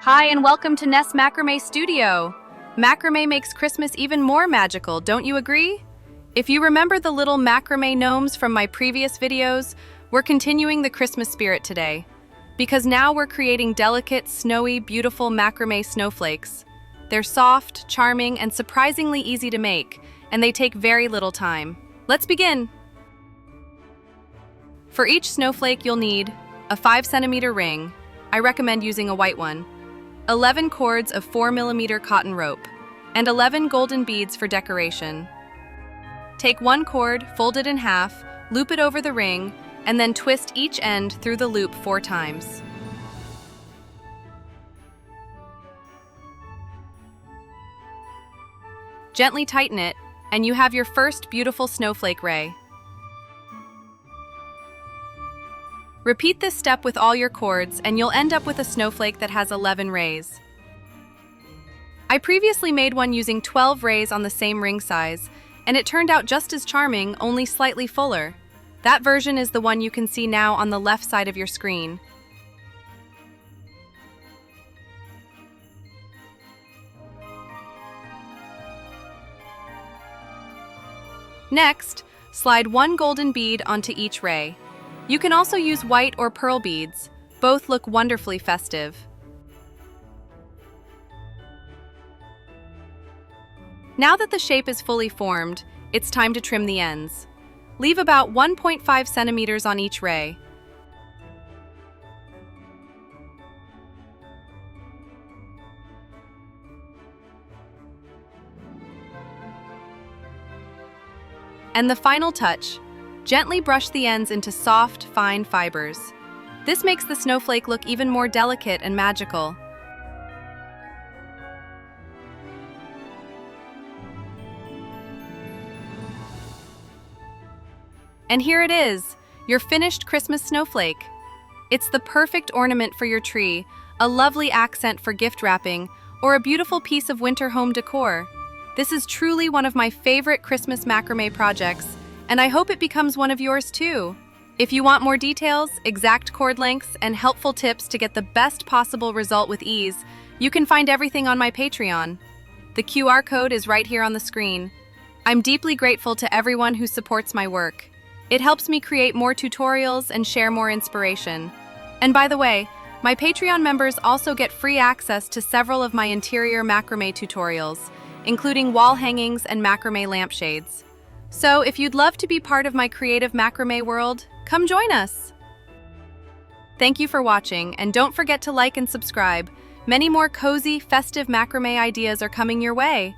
Hi and welcome to NessMacrameStudio. Macrame makes Christmas even more magical, don't you agree? If you remember the little macrame gnomes from my previous videos, we're continuing the Christmas spirit today. Because now we're creating delicate, snowy, beautiful macrame snowflakes. They're soft, charming, and surprisingly easy to make, and they take very little time. Let's begin! For each snowflake you'll need a 5 cm ring. I recommend using a white one. 11 cords of 4 mm cotton rope, and 11 golden beads for decoration. Take one cord, fold it in half, loop it over the ring, and then twist each end through the loop 4 times. Gently tighten it, and you have your first beautiful snowflake ray. Repeat this step with all your cords, and you'll end up with a snowflake that has 11 rays. I previously made one using 12 rays on the same ring size, and it turned out just as charming, only slightly fuller. That version is the one you can see now on the left side of your screen. Next, slide one golden bead onto each ray. You can also use white or pearl beads. Both look wonderfully festive. Now that the shape is fully formed, it's time to trim the ends. Leave about 1.5 cm on each ray. And the final touch. Gently brush the ends into soft, fine fibers. This makes the snowflake look even more delicate and magical. And here it is, your finished Christmas snowflake. It's the perfect ornament for your tree, a lovely accent for gift wrapping, or a beautiful piece of winter home decor. This is truly one of my favorite Christmas macrame projects, and I hope it becomes one of yours too. If you want more details, exact cord lengths, and helpful tips to get the best possible result with ease, you can find everything on my Patreon. The QR code is right here on the screen. I'm deeply grateful to everyone who supports my work. It helps me create more tutorials and share more inspiration. And by the way, my Patreon members also get free access to several of my interior macrame tutorials, including wall hangings and macrame lampshades. So if you'd love to be part of my creative macrame world, come join us! Thank you for watching, and don't forget to like and subscribe. Many more cozy, festive macrame ideas are coming your way.